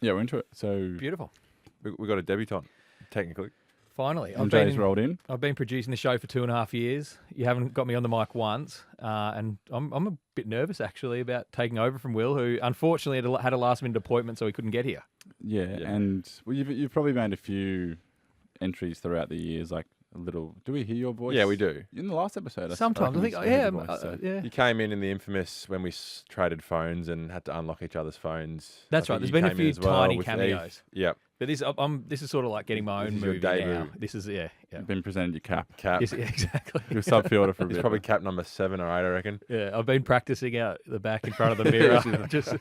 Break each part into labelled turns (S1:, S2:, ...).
S1: Yeah, we're into it. So
S2: Beautiful.
S3: We got a debutant, technically.
S2: Finally.
S1: MJ's rolled in.
S2: I've been producing the show for 2.5 years. You haven't got me on the mic once. And I'm a bit nervous, actually, about taking over from Will, who unfortunately had a last-minute appointment, so he couldn't get here.
S1: Yeah, and you've probably made a few entries throughout the years, like a little. Do we hear your voice?
S3: Yeah, we do.
S1: In the last episode,
S2: Sometimes. I think, yeah.
S3: You came in the infamous when we traded phones and had to unlock each other's phones.
S2: That's right. There's been a few tiny cameos.
S3: Yep.
S2: But this is sort of like getting my own movie now. This is, yeah.
S1: You've been presented your cap.
S2: Yes, yeah, exactly.
S1: You're subfielder for a bit.
S3: It's probably cap number 7 or 8, I reckon.
S2: Yeah, I've been practicing out the back in front of the mirror. just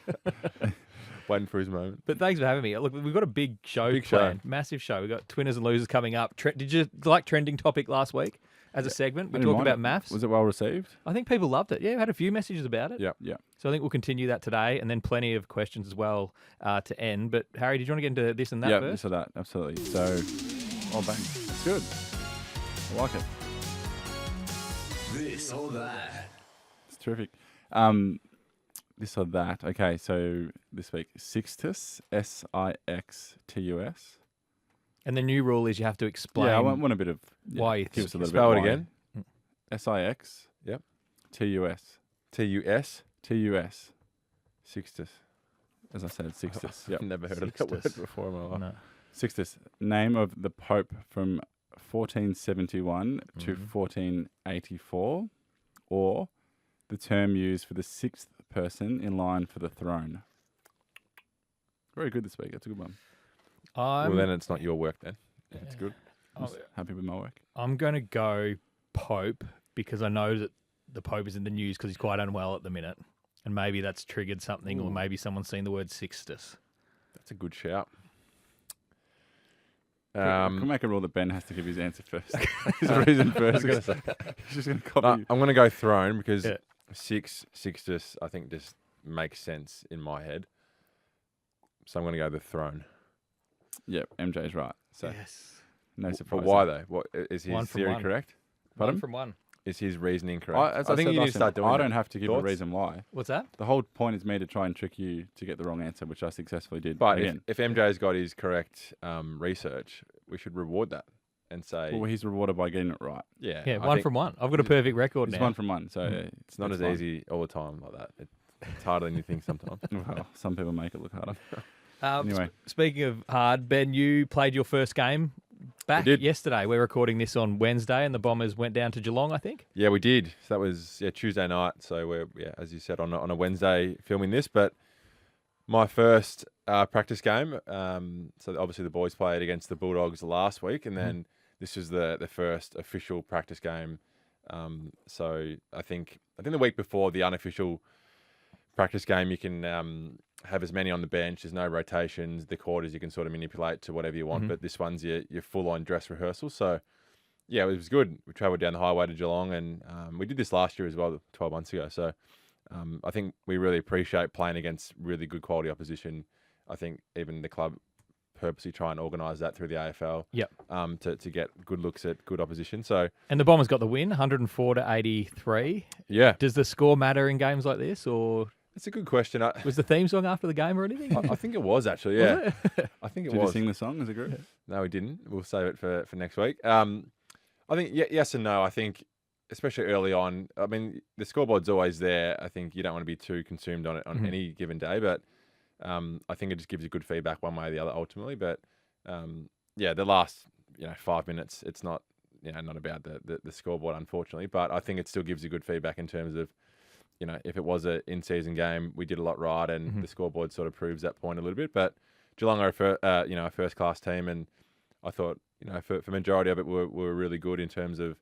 S3: waiting for his moment.
S2: But thanks for having me. Look, we've got a big show planned. Massive show. We've got Twinners and Losers coming up. Did you like trending topic last week as a segment? We talked about maths.
S1: Was it well received?
S2: I think people loved it. Yeah, we had a few messages about it.
S3: Yeah.
S2: So I think we'll continue that today, and then plenty of questions as well to end. But Harry, did you want to get into this and that first?
S1: Yeah, this or that. Absolutely. So, bang. It's good. I like it.
S4: This or that.
S1: It's terrific. This or that. Okay, so this week, Sixtus, Sixtus.
S2: And the new rule is you have to explain.
S1: Yeah, I want a bit of
S2: why you
S1: give us a little
S3: spell
S1: bit.
S3: Spell it again.
S1: Six.
S3: Yep.
S1: Tus.
S3: Tus.
S1: Tus.
S3: Sixtus.
S1: As I said, Sixtus.
S3: I've never heard of that word before in my life.
S2: No.
S1: Sixtus, name of the Pope from 1471 to 1484, or the term used for the 6th person in line for the throne. Very good this week. That's a good one.
S3: Well, then it's not your work then. Yeah, it's good.
S1: I'm just happy with my work.
S2: I'm going to go Pope because I know that the Pope is in the news because he's quite unwell at the minute. And maybe that's triggered something, or maybe someone's seen the word Sixtus.
S3: That's a good shout.
S1: Can we make a rule that Ben has to give his answer first? His reason first.
S3: I was going to say.
S1: He's just going to copy you.
S3: I'm going to go throne because Sixtus, I think, just makes sense in my head. So I'm going to go the throne.
S1: Yep, MJ's right. So
S2: yes.
S1: No surprise.
S3: But why though? What is his theory correct?
S2: Pardon? 1 from 1.
S3: Is his reasoning correct?
S1: I
S3: think you need to start doing that.
S1: I don't have to give a reason why.
S2: What's that?
S1: The whole point is me to try and trick you to get the wrong answer, which I successfully did.
S3: But if MJ's got his correct research, we should reward that and say...
S1: Well, he's rewarded by getting it right.
S3: Yeah.
S2: Yeah, 1 from 1. I've got a perfect record now.
S1: It's 1 from 1, so...
S3: It's not as easy all the time like that. It's harder than you think sometimes.
S1: Well, some people make it look harder.
S2: Anyway. Speaking of hard, Ben, you played your first game back yesterday. We're recording this on Wednesday, and the Bombers went down to Geelong, I think.
S3: Yeah, we did. So that was Tuesday night. So we're, as you said, on a Wednesday filming this. But my first practice game. So obviously the boys played against the Bulldogs last week, and then this was the first official practice game. So I think the week before the unofficial practice game, you can have as many on the bench. There's no rotations. The quarters you can sort of manipulate to whatever you want. But this one's your full-on dress rehearsal. So, yeah, it was good. We travelled down the highway to Geelong, and we did this last year as well, 12 months ago. So I think we really appreciate playing against really good quality opposition. I think even the club purposely try and organise that through the AFL.
S2: Yep.
S3: To get good looks at good opposition. So
S2: and the Bombers got the win, 104-83.
S3: Yeah.
S2: Does the score matter in games like this, or?
S3: It's a good question.
S2: Was the theme song after the game or anything?
S3: I think it was actually. Yeah, I think it was.
S1: Did you sing the song as a group?
S3: No, we didn't. We'll save it for next week. I think yes and no. I think especially early on. I mean, the scoreboard's always there. I think you don't want to be too consumed on it on any given day, but I think it just gives you good feedback one way or the other ultimately. But the last 5 minutes, it's not not about the scoreboard unfortunately, but I think it still gives you good feedback in terms of. If it was an in-season game, we did a lot right, and the scoreboard sort of proves that point a little bit. But Geelong are a first-class team, and I thought, for majority of it, we were really good in terms of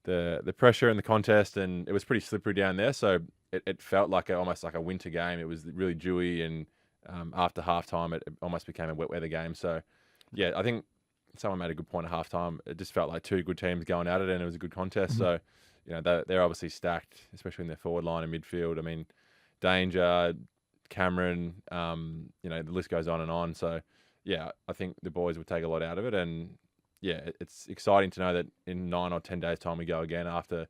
S3: the pressure and the contest, and it was pretty slippery down there. So it felt like almost like a winter game. It was really dewy, and after halftime, it almost became a wet weather game. So yeah, I think someone made a good point at halftime. It just felt like two good teams going at it, and it was a good contest. So. They're obviously stacked, especially in their forward line and midfield. I mean, Danger, Cameron, the list goes on and on. So, yeah, I think the boys would take a lot out of it. And, yeah, it's exciting to know that in 9 or 10 days' time we go again after,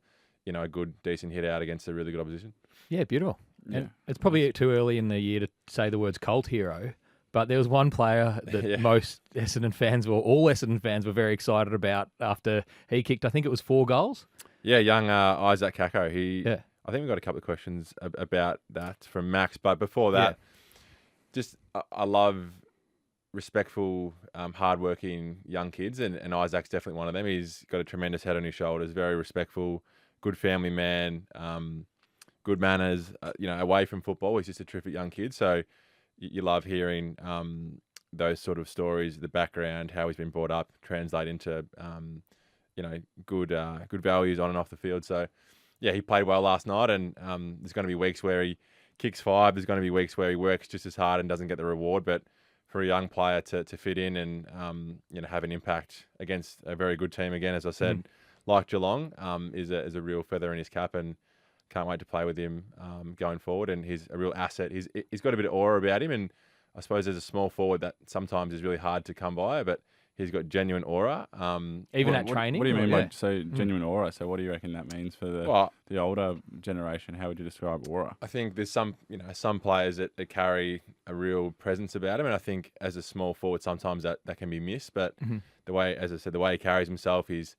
S3: a good, decent hit out against a really good opposition.
S2: Yeah, beautiful.
S1: Yeah.
S2: And it's probably too early in the year to say the words cult hero, But there was one player that most Essendon fans, all Essendon fans, were very excited about after he kicked, I think it was 4 goals.
S3: Yeah, young Isaac Kako. I think we got a couple of questions about that from Max. But before that, I love respectful, hardworking young kids, and Isaac's definitely one of them. He's got a tremendous head on his shoulders, very respectful, good family man, good manners. Away from football, he's just a terrific young kid. So you love hearing those sort of stories, the background, how he's been brought up, translate into good values on and off the field. So yeah, he played well last night, and there's going to be weeks where he kicks 5. There's going to be weeks where he works just as hard and doesn't get the reward. But for a young player to fit in and have an impact against a very good team again, as I said, like Geelong, is a real feather in his cap, and can't wait to play with him going forward. And he's a real asset. He's got a bit of aura about him, and I suppose as a small forward that sometimes is really hard to come by, but he's got genuine aura.
S2: Even at training?
S1: What do you mean by genuine aura? So what do you reckon that means for the older generation? How would you describe aura?
S3: I think there's some players that carry a real presence about him, and I think as a small forward sometimes that can be missed. But the way, as I said, the way he carries himself, he's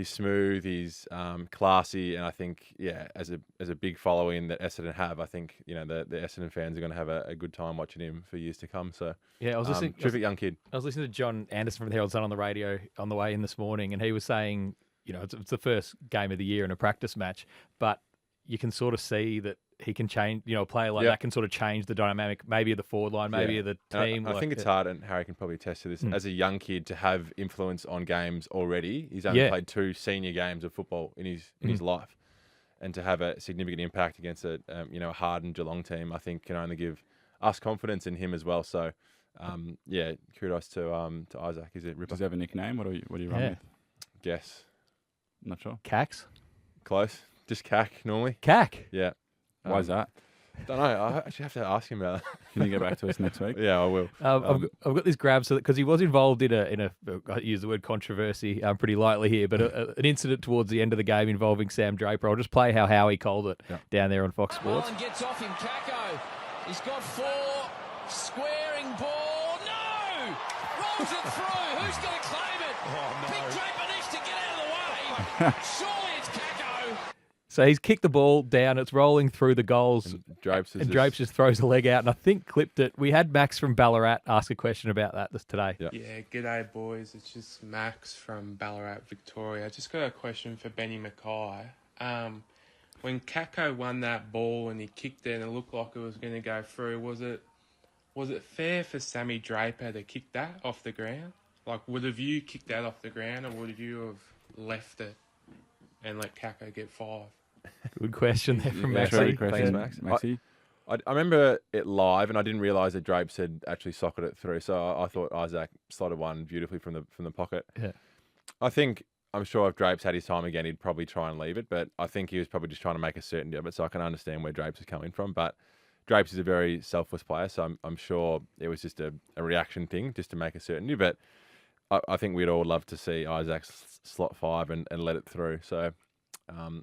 S3: smooth, he's classy, and I think as a big following that Essendon have, I think the Essendon fans are going to have a good time watching him for years to come. So
S2: I was listening.
S3: Terrific young kid.
S2: I was listening to John Anderson from the Herald Sun on the radio on the way in this morning, and he was saying, it's the first game of the year in a practice match, but you can sort of see that he can change. A player like that can sort of change the dynamic, maybe of the forward line, maybe of the team.
S3: I think it's hard, and Harry can probably attest to this. As a young kid, to have influence on games already, he's only played 2 senior games of football in his life, and to have a significant impact against a hardened Geelong team, I think can only give us confidence in him as well. So, kudos to Isaac. He's a ripper.
S1: Does he have a nickname? What do you run with?
S3: Guess.
S1: Not sure.
S2: Cax?
S3: Close. Just Cac normally.
S2: Cac?
S3: Yeah.
S1: Why is that?
S3: Don't know. I actually have to ask him about that.
S1: Can you get back to us next week?
S3: Yeah, I will.
S2: I've got this grab because he was involved in a I use the word controversy pretty lightly here, but an incident towards the end of the game involving Sam Draper. I'll just play how Howie called it down there on Fox Sports.
S4: Marlon gets off him. Kako. He's got 4. Squaring ball. No! Rolls it through. Who's going to claim it? Oh, no. Big Draper needs to get out of the way. Surely it's Kako.
S2: So he's kicked the ball down. It's rolling through the goals.
S3: And Drapes
S2: just throws the leg out, and I think clipped it. We had Max from Ballarat ask a question about that today.
S5: Yeah, g'day boys. It's just Max from Ballarat, Victoria. I just got a question for Benny Mackay. When Kako won that ball and he kicked it and it looked like it was going to go through, was it fair for Sammy Draper to kick that off the ground? Like, would have you kicked that off the ground, or would you have left it and let Kako get 5?
S2: Good question there from Maxie.
S1: Good question, Maxie.
S3: I remember it live, and I didn't realise that Drapes had actually socketed it through. So I thought Isaac slotted one beautifully from the pocket.
S2: Yeah,
S3: I'm sure if Drapes had his time again, he'd probably try and leave it. But I think he was probably just trying to make a certainty of it. So I can understand where Drapes is coming from. But Drapes is a very selfless player, so I'm sure it was just a reaction thing, just to make a certainty. But I think we'd all love to see Isaac slot 5 and let it through. So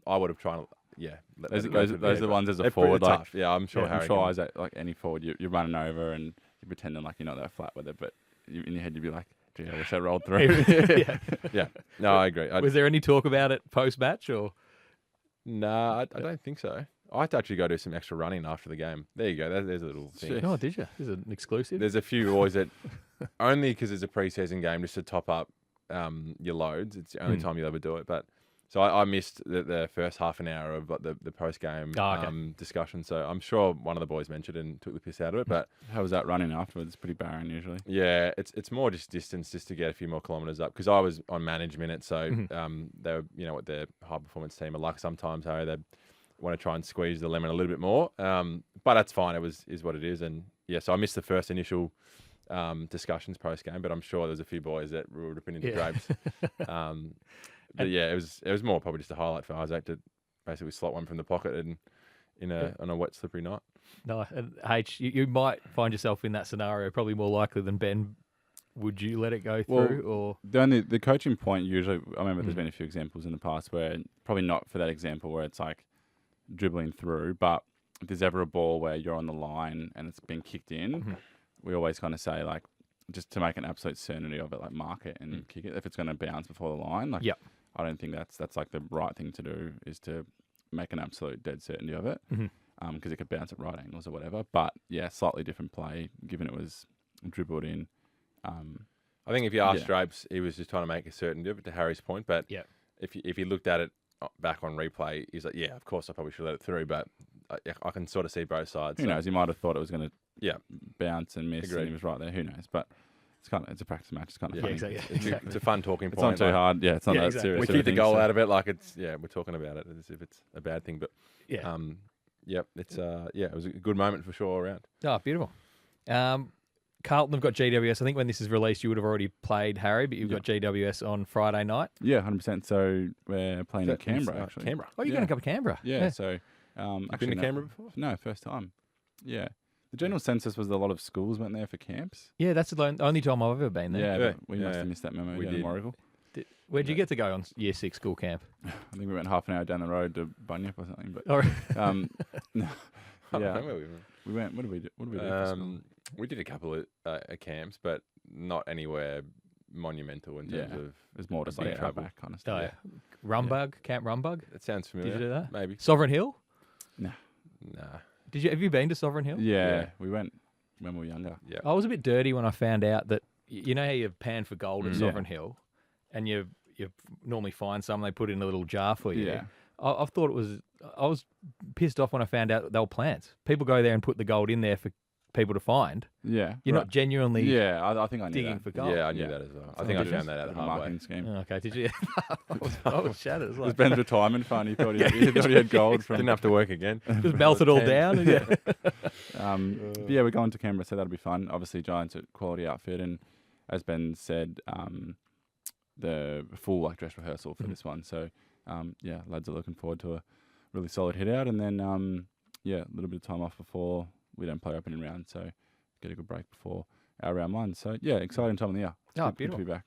S3: I would have tried to. Yeah,
S1: those are the ones as a forward. Like,
S3: tough. Yeah, I'm sure.
S1: I'm sure Isaac, like any forward, you're running over and you're pretending like you're not that flat with it, but in your head you'd be like, "Gee, I wish I rolled through."
S3: Yeah. No, I agree.
S2: Was there any talk about it post match or?
S3: No, I don't think so. I had to actually go do some extra running after the game. There you go. There's a little thing.
S2: Oh, did you? This is an exclusive.
S3: There's a few boys that only because it's a preseason game just to top up your loads. It's the only time you'll ever do it, but. So I missed the first half an hour of the post-game discussion. So I'm sure one of the boys mentioned and took the piss out of it. But
S1: how was that running afterwards? It's pretty barren usually.
S3: Yeah, it's more just distance, just to get a few more kilometres up. Because I was on management, it, so they were, what their high-performance team are like sometimes, Harry. They want to try and squeeze the lemon a little bit more. But that's fine. Is what it is. And yeah, so I missed the first initial discussions post-game, but I'm sure there's a few boys that were ripping into Drapes. But yeah, it was more probably just a highlight for Isaac to basically slot one from the pocket and on a wet, slippery night.
S2: No, and H, you might find yourself in that scenario, probably more likely than Ben. Would you let it go through, or
S1: the coaching point usually? I remember there's been a few examples in the past where probably not for that example where it's like dribbling through, but if there's ever a ball where you're on the line and it's been kicked in. we always kind of say, like, just to make an absolute certainty of it, like, mark it and kick it if it's going to bounce before the line. Like,
S2: Yep.
S1: I don't think that's like the right thing to do, is to make an absolute dead certainty of it, because it could bounce at right angles or whatever. But yeah, slightly different play given it was dribbled in.
S3: I think if you asked Drapes, he was just trying to make a certainty of it, to Harry's point. But if you looked at it back on replay, he's like, yeah, of course I probably should let it through. But I can sort of see both sides.
S1: Who knows? He might have thought it was going to bounce and miss,
S3: Agreed.
S1: and he was right there. Who knows? But it's a practice match. It's kind of funny.
S2: Exactly.
S3: It's a fun talking
S1: It's
S3: point.
S1: not too hard. Yeah, it's not that
S2: exactly.
S1: serious.
S3: We
S1: sort of
S3: keep the
S1: thing,
S3: goal
S1: so-
S3: out of it like it's we're talking about it as if it's a bad thing. But
S2: Yeah.
S3: it's it was a good moment for sure all around.
S2: Oh, beautiful. Carlton have got GWS. I think when this is released, you would have already played Harry, but you've got GWS on Friday night.
S1: Yeah, 100%. So we're playing in Canberra, actually.
S3: Canberra.
S2: Oh, you're going to come to Canberra?
S1: Yeah, so...
S3: Been
S1: actually,
S3: to
S1: no.
S3: Canberra before?
S1: No, first time. Yeah. The general census was a lot of schools went there for camps.
S2: Yeah, that's the only time I've ever been there.
S1: Yeah,
S3: Yeah,
S1: but we
S3: yeah,
S1: must
S3: yeah.
S1: have missed that memo
S3: We
S1: down in
S3: did.
S1: Warragul.
S2: Where'd you get to go on Year 6 school camp?
S1: I think we went half an hour down the road to Bunyip or something. But
S2: Or
S1: no,
S3: I don't
S1: yeah,
S3: know where we went.
S1: we went. What did we do? What did we do? For school?
S3: We did a couple of camps, but not anywhere monumental in terms
S1: Yeah.
S3: of.
S1: It was more just like
S3: travel.
S1: back kind of
S2: Oh,
S1: stuff.
S2: yeah. Rumbug, Camp Rumbug.
S3: It sounds familiar.
S2: Did you do that?
S3: Maybe.
S2: Sovereign Hill.
S1: Nah.
S3: Nah.
S2: Have you been to Sovereign Hill?
S1: Yeah, we went when we were younger.
S3: Yeah.
S2: I was a bit dirty when I found out that you know how you pan for gold at
S1: Yeah.
S2: Sovereign Hill, and you normally find some, they put in a little jar for you.
S1: Yeah.
S2: I thought it was. I was pissed off when I found out that they were plants. People go there and put the gold in there for people to find.
S1: Yeah.
S2: You're not genuinely
S1: Yeah, I think I knew
S2: digging
S1: that.
S2: for gold.
S3: Yeah, I knew
S1: Yeah.
S3: that as well. I
S1: So
S3: think I
S1: it
S3: found
S1: was
S3: that out
S1: a
S3: the hard way.
S1: marketing scheme.
S2: Oh, okay, did you? I was shattered. It was
S1: It was
S2: like,
S1: Ben's retirement fund. He thought he had gold from.
S3: Didn't have to work again.
S2: just melt it all
S3: 10.
S2: down. And yeah.
S1: But yeah, we're going to Canberra, so that'll be fun. Obviously, Giants a quality outfit, and as Ben said, the full dress rehearsal for this one. So yeah, lads are looking forward to a really solid hit out, and then a little bit of time off before we don't play opening round, so get a good break before our round one. So yeah, exciting time of the year. It's
S2: Oh,
S1: good
S2: beautiful.
S1: to be back.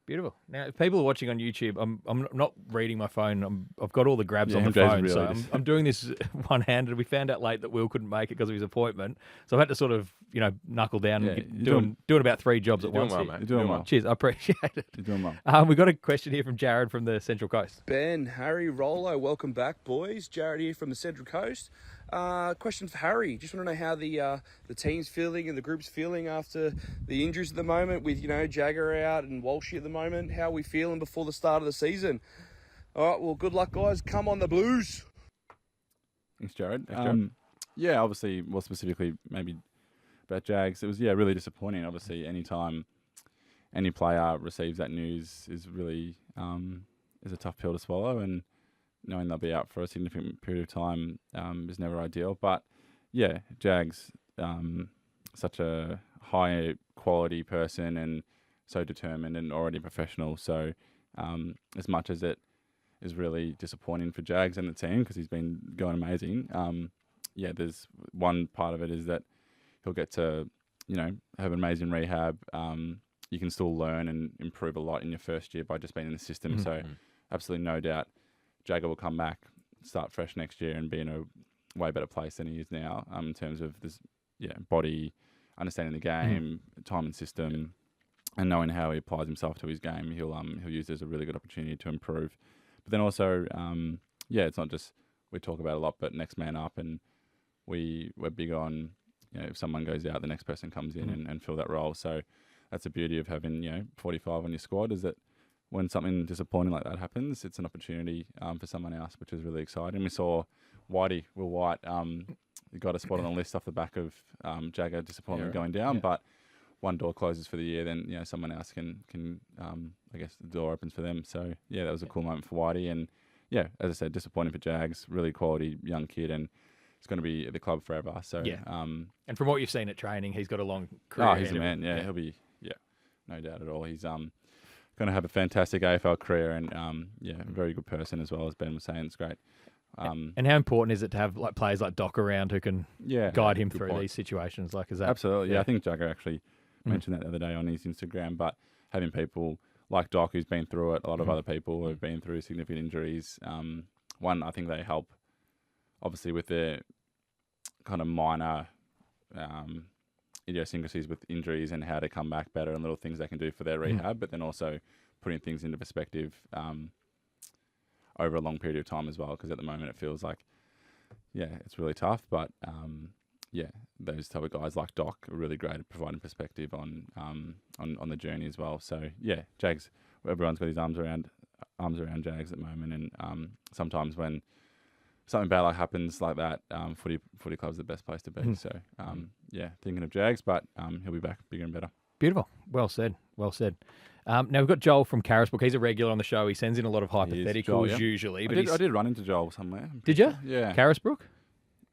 S2: Beautiful. Now, if people are watching on YouTube, I'm not reading my phone. I've got all the grabs
S1: Yeah,
S2: on the
S1: Jay's
S2: phone,
S1: really
S2: so
S1: just-
S2: I'm doing this one-handed. We found out late that Will couldn't make it because of his appointment, so I had to sort of knuckle down
S1: Yeah,
S2: and
S1: you're
S2: doing about 3 jobs at
S3: You're
S2: once.
S3: doing well,
S2: here.
S3: mate.
S1: You're doing well.
S2: Cheers, I appreciate it.
S1: You're doing well.
S2: We got a question here from Jared from the Central Coast.
S6: Ben, Harry, Rollo, welcome back, boys. Jared here from the Central Coast. Question for Harry. Just want to know how the team's feeling and the group's feeling after the injuries at the moment, with Jagger out and Walshy at the moment. How are we feeling before the start of the season? All right, well, good luck, guys. Come on, the Blues.
S1: Thanks, Jared.
S3: Thanks, Jared.
S1: Yeah, obviously, more specifically, maybe about Jags, it was really disappointing. Obviously, anytime any player receives that news is really is a tough pill to swallow, and knowing they'll be out for a significant period of time is never ideal. But yeah, Jags, such a high quality person and so determined and already professional. So as much as it is really disappointing for Jags and the team, because he's been going amazing, there's one part of it is that he'll get to, have an amazing rehab. You can still learn and improve a lot in your first year by just being in the system.
S2: Mm-hmm.
S1: So absolutely no doubt Jagger will come back, start fresh next year and be in a way better place than he is now in terms of this, body, understanding the game, time and system, and knowing how he applies himself to his game. He'll use it as a really good opportunity to improve. But then also, it's not just we talk about it a lot, but next man up, and we're big on if someone goes out, the next person comes in and fill that role. So that's the beauty of having 45 on your squad, is that when something disappointing like that happens, it's an opportunity for someone else, which is really exciting. We saw Will White, got a spot on the list off the back of Jagger disappointment going down, but one door closes for the year, then someone else can I guess the door opens for them. So that was a cool moment for Whitey, and as I said, disappointing for Jags, really quality young kid, and it's going to be at the club forever. So
S2: And from what you've seen at training, he's got a long career.
S1: oh, he's
S2: ahead
S1: a
S2: of him.
S1: man. Yeah, he'll be no doubt at all. He's going to have a fantastic AFL career, and a very good person as well, as Ben was saying. It's great.
S2: And how important is it to have players like Doc around who can guide him through
S3: point.
S2: these situations? Is that
S1: Absolutely. Yeah, I think Jagger actually mentioned that the other day on his Instagram. But having people like Doc, who's been through it, a lot of other people who have been through significant injuries. One, I think they help, obviously, with their kind of minor idiosyncrasies with injuries and how to come back better and little things they can do for their rehab, but then also putting things into perspective over a long period of time as well. Because at the moment it feels like, it's really tough, but those type of guys like Doc are really great at providing perspective on the journey as well. So Jags, everyone's got his arms around Jags at the moment, and sometimes when something bad like happens like that, footy club's the best place to be. So thinking of Jags, but he'll be back bigger and better.
S2: Beautiful. Well said. Now we've got Joel from Carisbrook. He's a regular on the show. He sends in a lot of hypotheticals
S1: Joel, yeah.
S2: usually.
S1: I did run into Joel somewhere.
S2: Did you?
S1: Yeah.
S2: Carisbrook?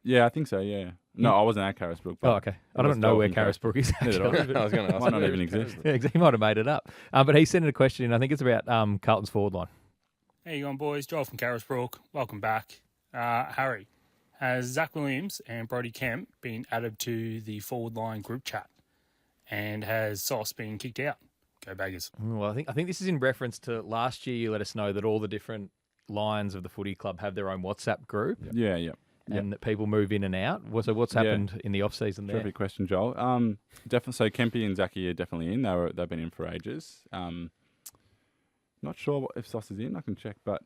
S1: Yeah, I think so, yeah. No, I wasn't at Carisbrook.
S2: Oh, okay. I don't know where Carisbrook is.
S3: I was going to ask.
S1: Might not even exist.
S2: Yeah, he might have made it up. But he sent in a question in. I think it's about Carlton's forward line.
S7: How you going, boys? Joel from Carisbrook. Welcome back. Harry, has Zach Williams and Brodie Kemp been added to the forward line group chat? And has Sauce been kicked out? Go Baggers.
S2: Well, I think this is in reference to last year. You let us know that all the different lines of the footy club have their own WhatsApp group.
S1: Yeah.
S2: And that people move in and out. So what's happened in the off season there?
S1: Terrific question, Joel. Definitely. So Kempy and Zachy are definitely in. They've been in for ages. Not sure if Sauce is in. I can check, but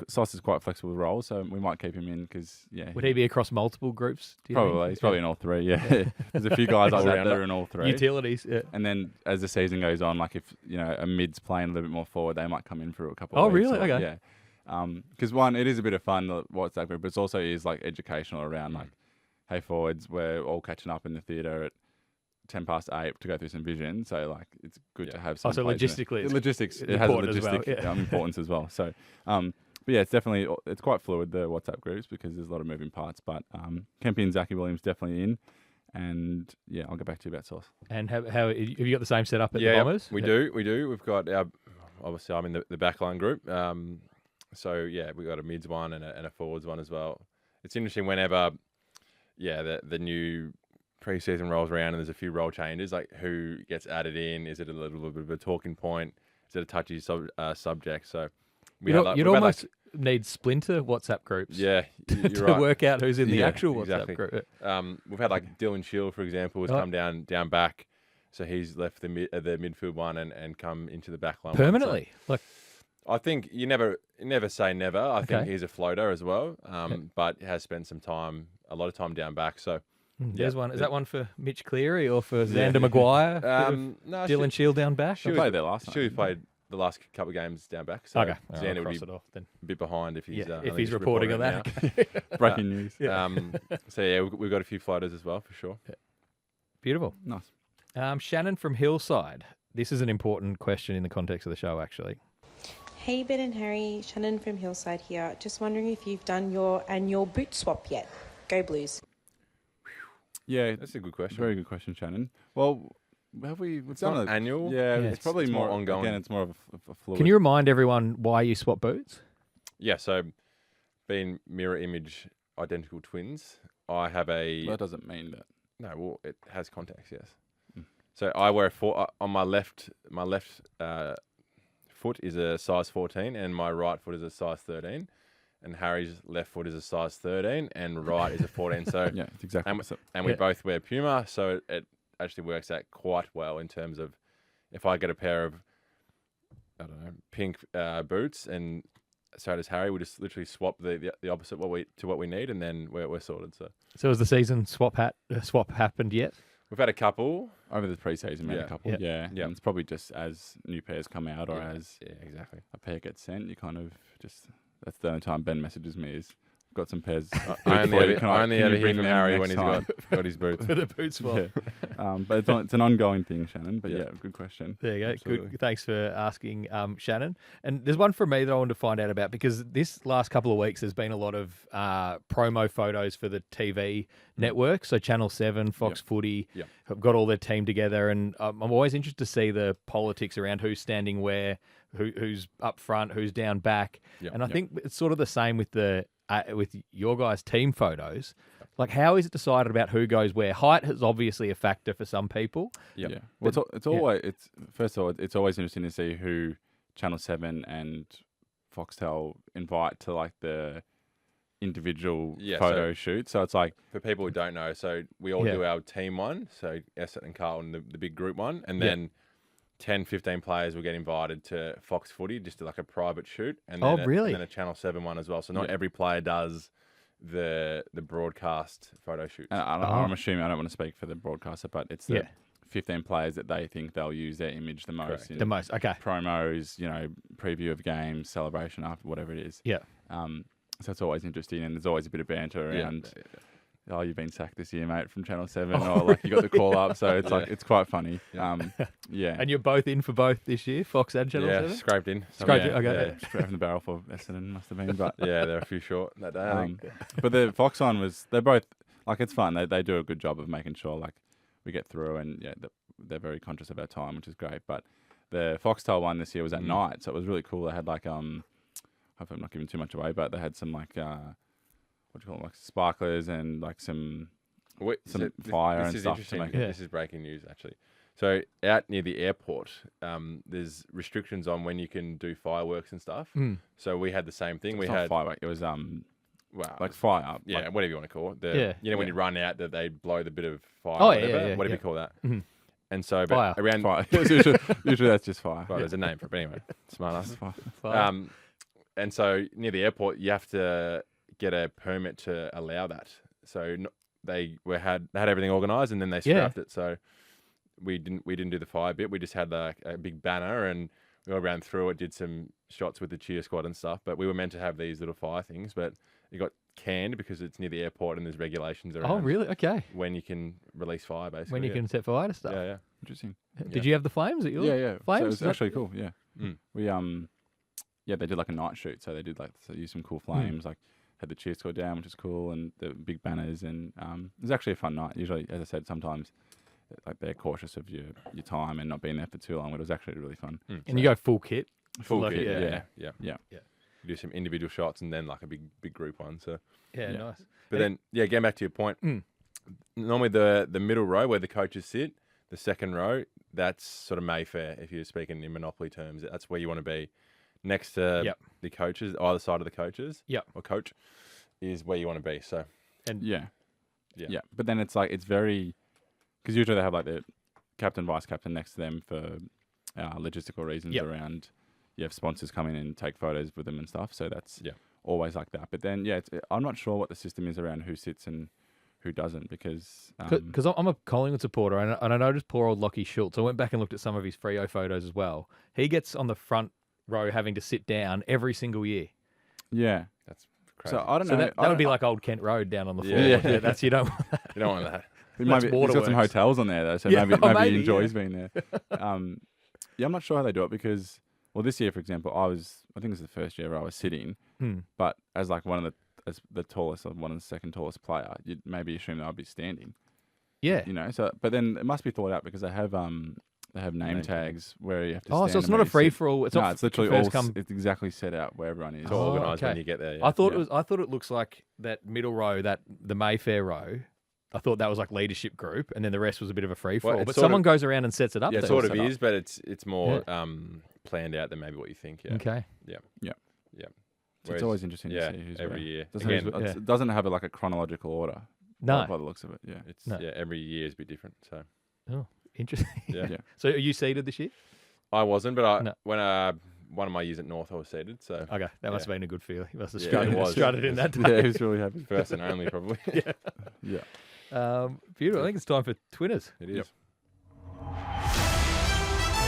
S1: Sauce is quite flexible role, so we might keep him in because
S2: Would he be across multiple groups? Do you
S1: probably.
S2: think?
S1: He's probably in all three. Yeah, there's a few guys like that are in all three.
S2: Utilities. Yeah.
S1: And then as the season goes on, like if a mid's playing a little bit more forward, they might come in for a couple.
S2: Oh,
S1: of weeks.
S2: really? Okay.
S1: Yeah. Because one, it is a bit of fun, the WhatsApp group, but it's also is like educational around like, hey forwards, we're all catching up in the theatre at 8:10 to go through some vision. So like it's good to have some.
S2: So logistically,
S1: it has a logistic
S2: as well,
S1: importance as well. So but yeah, it's quite fluid, the WhatsApp groups, because there's a lot of moving parts. But Kempy and Zachy Williams definitely in. And yeah, I'll get back to you about Sauce.
S2: And how have you got the same setup at the Bombers?
S3: We do. We've got our, obviously I'm in the backline group. So yeah, we got a mids one and a forwards one as well. It's interesting whenever, the new preseason rolls around and there's a few role changes, like who gets added in. Is it a little bit of a talking point? Is it a touchy subject? So
S2: you'd almost need splinter WhatsApp groups.
S3: Yeah, you're
S2: to
S3: right.
S2: work out who's in the actual
S3: exactly.
S2: WhatsApp group.
S3: We've had like Dylan Shield, for example, has come down back, so he's left the midfield one and come into the back line
S2: permanently.
S3: So I think you never say never. I think he's a floater as well, but has spent a lot of time down back. So
S2: there's one. Is that one for Mitch Cleary or for Xander Maguire?
S3: No,
S2: Dylan Shield down back.
S1: She played there last night.
S3: She played the last couple of games down back. So Xander would be a bit behind if he's
S2: reporting on that.
S1: Breaking news.
S3: So we've got a few floaters as well for sure.
S2: Beautiful.
S1: Nice.
S2: Shannon from Hillside. This is an important question in the context of the show, actually.
S8: Hey, Ben and Harry. Shannon from Hillside here. Just wondering if you've done your annual boot swap yet. Go Blues.
S1: Yeah,
S3: that's a good question.
S1: Very good question, Shannon. Well, have we?
S3: It's not annual.
S1: Yeah, it's probably more
S3: ongoing.
S1: Again, it's more of a fluid.
S2: Can you remind everyone why you swap boots?
S3: Yeah, so being mirror image identical twins, I have a.
S1: That doesn't mean that.
S3: No, well, it has context. Yes. So I wear on my left. My left foot is a size 14, and my right foot is a size 13. And Harry's left foot is a size 13, and right is a 14. So
S1: yeah, it's exactly.
S3: And we both wear Puma, so it actually works out quite well in terms of if I get a pair of, I don't know, pink boots, and so does Harry, we just literally swap the opposite what we need, and then we're sorted.
S2: So has the season swap happened yet?
S3: We've had a couple
S1: over the preseason.
S3: Yeah.
S1: A couple. Yeah. And it's probably just as new pairs come out, or as
S3: exactly
S1: a pair gets sent, you kind of just. That's the only time Ben messages me is got some pairs.
S3: I only ever hear from Harry when he's got his boots.
S2: For the boots swap.
S1: Yeah. But it's an ongoing thing, Shannon. But yeah, good question.
S2: There you go.
S1: Absolutely.
S2: Good. Thanks for asking, Shannon. And there's one from me that I wanted to find out about, because this last couple of weeks there's been a lot of promo photos for the TV network. So Channel 7, Fox Footy have got all their team together, and I'm always interested to see the politics around who's standing where, who's up front, who's down back. And I think it's sort of the same with with your guys' team photos. Like, how is it decided about who goes where? Height is obviously a factor for some people.
S1: Yeah. Well, it's always first of all, it's always interesting to see who Channel 7 and Foxtel invite to like the individual
S3: Yeah,
S1: photo shoot. So it's like,
S3: For people who don't know, so we all do our team one. So Essendon and Carlton, the big group one. And then 10, 15 players will get invited to Fox Footy, just like a private shoot. And then
S2: really?
S3: And then a Channel 7 one as well. So not every player does the broadcast photo shoots.
S1: and I'm assuming, I don't want to speak for the broadcaster, but it's the
S2: Yeah.
S1: 15 players that they think they'll use their image the most.
S3: Correct.
S1: In
S2: The most. Okay.
S1: promos, preview of games, celebration after, whatever it is.
S2: Yeah.
S1: So it's always interesting, and there's always a bit of banter around. Oh, you've been sacked this year, mate, from Channel 7, or like you got the call up. So it's like, it's quite funny. Yeah.
S2: And you're both in for both this year, Fox and Channel 7?
S3: Scraped in.
S2: Scraped in, okay.
S1: Yeah, straight from the barrel for Essendon, must have been. But
S3: Yeah, they're a few short that day, I think.
S1: but the Fox one was, they're both, like, it's fun. They do a good job of making sure, like, we get through, and they're very conscious of our time, which is great. But the Foxtel one this year was at night, so it was really cool. They had like, I hope I'm not giving too much away, but they had some like, what do you call them, like sparklers and like some fire and stuff to make it.
S3: This is breaking news, actually. So out near the airport, there's restrictions on when you can do fireworks and stuff. So we had the same thing. We had
S1: firework. It was
S3: wow,
S1: like fire.
S3: yeah,
S1: like,
S3: whatever you want to call it. When you run out, that they blow the bit of fire.
S2: Oh,
S3: or
S2: yeah,
S3: whatever.
S2: yeah,
S3: Whatever
S2: yeah.
S3: you call that. And so,
S2: Fire.
S3: but around
S1: fire. usually that's just fire.
S3: well, there's a name for it. But anyway, smart ass.
S2: Fire.
S3: And so near the airport, you have to get a permit to allow that. So they had everything organised, and then they scrapped it. So we didn't do the fire bit. We just had like a big banner, and we all ran through it, did some shots with the cheer squad and stuff. But we were meant to have these little fire things, but it got canned because it's near the airport and there's regulations around.
S2: Oh, really? Okay.
S3: When you can release fire, basically.
S2: When you can set fire to stuff.
S3: Yeah.
S1: Interesting.
S2: Did you have the flames at yours?
S1: Yeah.
S2: Flames?
S1: So it was actually cool. Yeah. We they did like a night shoot, so they did like use some cool flames, like had the cheer squad down, which is cool, and the big banners, and it was actually a fun night. Usually, as I said, sometimes like they're cautious of your time and not being there for too long, but it was actually really fun.
S2: And you go full kit?
S1: Full
S2: Like,
S1: kit,
S3: Yeah.
S1: yeah.
S3: You do some individual shots and then like a big group one. So,
S2: Yeah, nice.
S3: but then getting back to your point, normally the middle row where the coaches sit, the second row, that's sort of Mayfair. If you're speaking in Monopoly terms, that's where you want to be. Next to the coaches, either side of the coaches, or coach, is where you want to be. So,
S1: and yeah. But then it's like it's very, because usually they have like the captain, vice captain next to them for logistical reasons around. You have sponsors come in and take photos with them and stuff. So that's always like that. But then I'm not sure what the system is around who sits and who doesn't, because
S2: I'm a Collingwood supporter, and I noticed poor old Lockie Schultz. I went back and looked at some of his Freo photos as well. He gets on the front row having to sit down every single year.
S1: Yeah,
S3: that's crazy.
S1: So I don't
S2: so
S1: know.
S2: That would be like Old Kent Road down on the floor.
S3: Yeah.
S2: That's you don't.
S3: You don't want that.
S1: He's got some
S2: Waterworks.
S1: hotels on there though, so maybe he enjoys being there. I'm not sure how they do it because, well, this year, for example, I think it was the first year I was sitting, but as like as the tallest, or one of the second tallest player, you'd maybe assume that I'd be standing.
S2: Yeah.
S1: So, but then it must be thought out because they have name tags where you have to.
S2: Oh,
S1: stand
S2: so it's
S1: and
S2: not a
S1: where you
S2: free
S1: sit.
S2: for all. It's
S1: no,
S2: not
S1: it's literally
S2: first
S1: all.
S2: come.
S1: It's exactly set out where everyone is.
S3: It's all organised when you get there. Yeah.
S2: I thought it looks like that middle row, the Mayfair row. I thought that was like leadership group, and then the rest was a bit of a free for all.
S3: Well,
S2: but someone goes around and sets it up.
S3: Yeah, it
S2: there.
S3: sort of is, but it's more planned out than maybe what you think. Yeah.
S2: Okay.
S3: Yeah.
S1: So it's always interesting to see who's
S3: every
S1: where.
S3: year.
S1: It doesn't have like a chronological order.
S2: No.
S1: By the looks of it, yeah.
S3: It's every year is a bit different. So.
S2: Oh, interesting.
S3: Yeah.
S2: So are you seated this year?
S3: I wasn't, but when one of my years at North, I was seated. So
S2: okay, that must have been a good feeling. You must have
S3: strutted
S2: in that day.
S1: Yeah, he was really happy.
S3: First and only, probably.
S2: Beautiful. I think it's time for Twinners.
S3: It is.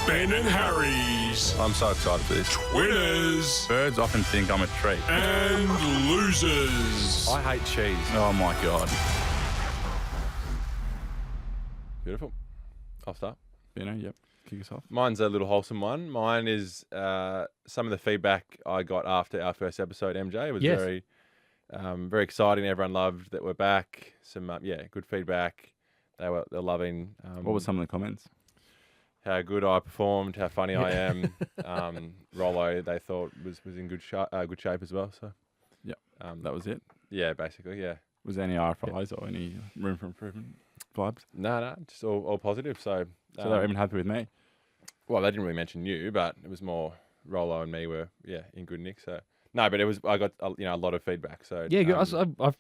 S9: Ben and Harry's
S1: I'm so excited for this.
S9: Twinners
S1: Birds often think I'm a treat.
S9: and Losers.
S3: I hate cheese.
S1: Oh my god.
S3: Beautiful. I'll start.
S1: Yep. Kick us off.
S3: Mine's a little wholesome one. Mine is some of the feedback I got after our first episode, MJ. It was very exciting. Everyone loved that we're back. Some good feedback. They're loving.
S1: What were some of the comments?
S3: How good I performed, how funny I am. Rollo, they thought was in good shape as well. So
S1: that was it.
S3: Yeah, basically, yeah.
S1: Was there any RFIs or any room for improvement vibes?
S3: No, just all positive. So
S1: they were even happy with me.
S3: Well, they didn't really mention you, but it was more Rollo and me were in good nick. So No, but it was. I got a lot of feedback. So
S2: Yeah, I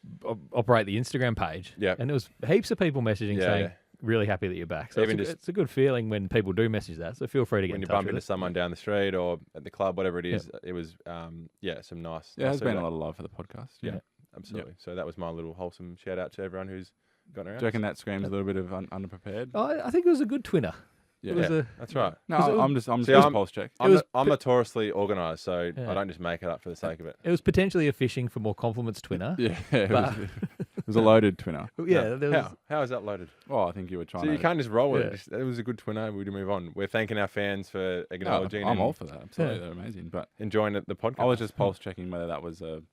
S2: operate the Instagram page.
S3: Yeah.
S2: And there was heaps of people messaging saying, really happy that you're back. So it's a good feeling when people do message that. So feel free to get
S3: when
S2: in
S3: you
S2: touch
S3: bump
S2: with
S3: into
S2: us.
S3: someone down the street or at the club, whatever it is, it was some nice.
S1: Yeah, there's
S3: nice
S1: been a
S3: feedback.
S1: lot of love for the podcast.
S3: Yeah, absolutely. So that was my little wholesome shout out to everyone who's gotten around.
S1: Do you reckon that screams a little bit of underprepared?
S2: I think it was a good twinner.
S1: Yeah,
S2: It was
S3: that's right.
S1: No, I'm just
S3: See,
S1: pulse check.
S3: I'm notoriously organised, so I don't just make it up for the sake of it.
S2: It was potentially a fishing for more compliments twinner.
S1: Yeah, it
S2: But-
S1: was a loaded twinner.
S2: Yeah, there was,
S3: How is that loaded?
S1: Well, I think you were trying
S3: So
S1: to.
S3: you can't just roll with
S2: Yeah.
S3: it. It was a good twinner. We move on. We're thanking our fans for
S1: No,
S3: acknowledging.
S1: I'm
S3: and
S1: all for that. Absolutely, they're amazing. But
S3: enjoying the podcast.
S1: I was just pulse checking whether that was a.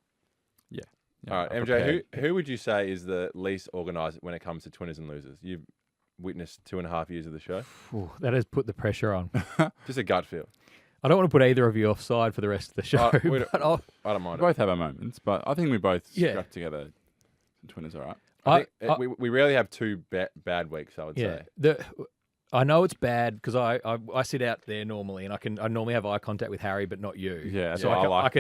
S3: All right, MJ. Who would you say is the least organised when it comes to twinners and losers? You've witnessed 2.5 years of the show.
S2: that has put the pressure on.
S3: Just a gut feel.
S2: I don't want to put either of you offside for the rest of the show. But
S3: I don't mind
S1: We
S3: it.
S1: both have our moments, but I think we both
S2: Yeah.
S1: scrap together. Twinners, all right.
S3: I think we rarely have two bad weeks. I would
S2: yeah,
S3: say.
S2: I know it's bad because I sit out there normally, and I normally have eye contact with Harry, but not you.
S1: Yeah, that's
S2: so
S1: what I like.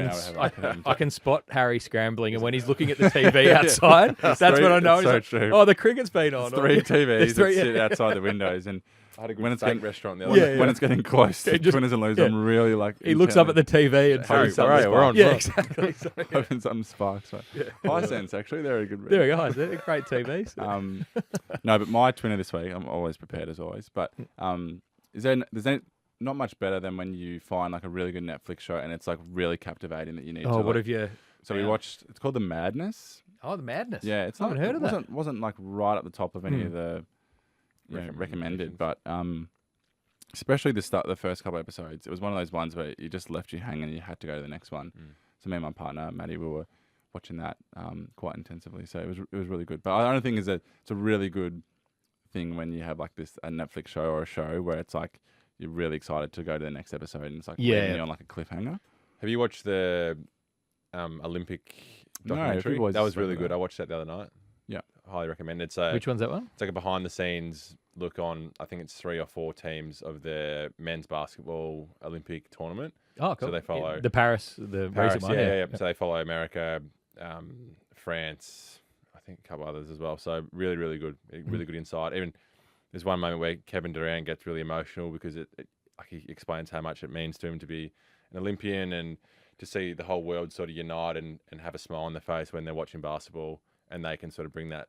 S2: I can spot Harry scrambling, and when he's looking at the TV outside, that's when I know.
S1: It's so
S2: He's like,
S1: true.
S2: oh, the cricket's been on.
S1: There's 3 TVs
S2: There's
S1: that sit outside the windows, and
S3: I had a good
S1: when it's
S3: steak
S1: getting
S3: restaurant the other day.
S1: when it's getting close to
S2: just-
S1: Twinners and losers, I'm really like.
S2: He looks up at the TV and
S3: Harry,
S2: sees
S3: where are
S2: something.
S3: you? We're on.
S2: Yeah,
S3: Look.
S2: exactly. So, yeah.
S1: hoping something sparks. So. High sense, actually, they're a good.
S2: There we go. They're great TVs.
S1: No, but my twinner this week, I'm always prepared as always. But there's not much better than when you find like a really good Netflix show and it's like really captivating that you need to.
S2: Oh, what
S1: like,
S2: have you?
S1: So we watched. It's called The Madness.
S2: Oh, the Madness.
S1: Yeah, it's
S2: I haven't heard of that.
S1: Wasn't like right at the top of any of the recommended, but especially the first couple of episodes, it was one of those ones where you just left you hanging and you had to go to the next one. So me and my partner Maddie, we were watching that quite intensively. So it was really good. But I don't think it's a really good thing when you have like a Netflix show or a show where it's like you're really excited to go to the next episode and it's like leaving you on like a cliffhanger.
S3: Have you watched the Olympic documentary?
S1: No,
S3: that was really good. I watched that the other night.
S1: Yeah,
S3: highly recommended. So
S2: Which one's that one?
S3: it's like a behind the scenes look on. I think it's 3 or 4 teams of the men's basketball Olympic tournament.
S2: Oh, cool.
S3: So they follow
S2: the Paris, the
S3: Paris,
S2: recent one.
S3: yeah. So they follow America, France, I think a couple others as well. So really, really good, really good insight. Even there's one moment where Kevin Durant gets really emotional because it like he explains how much it means to him to be an Olympian and to see the whole world sort of unite and have a smile on their face when they're watching basketball and they can sort of bring that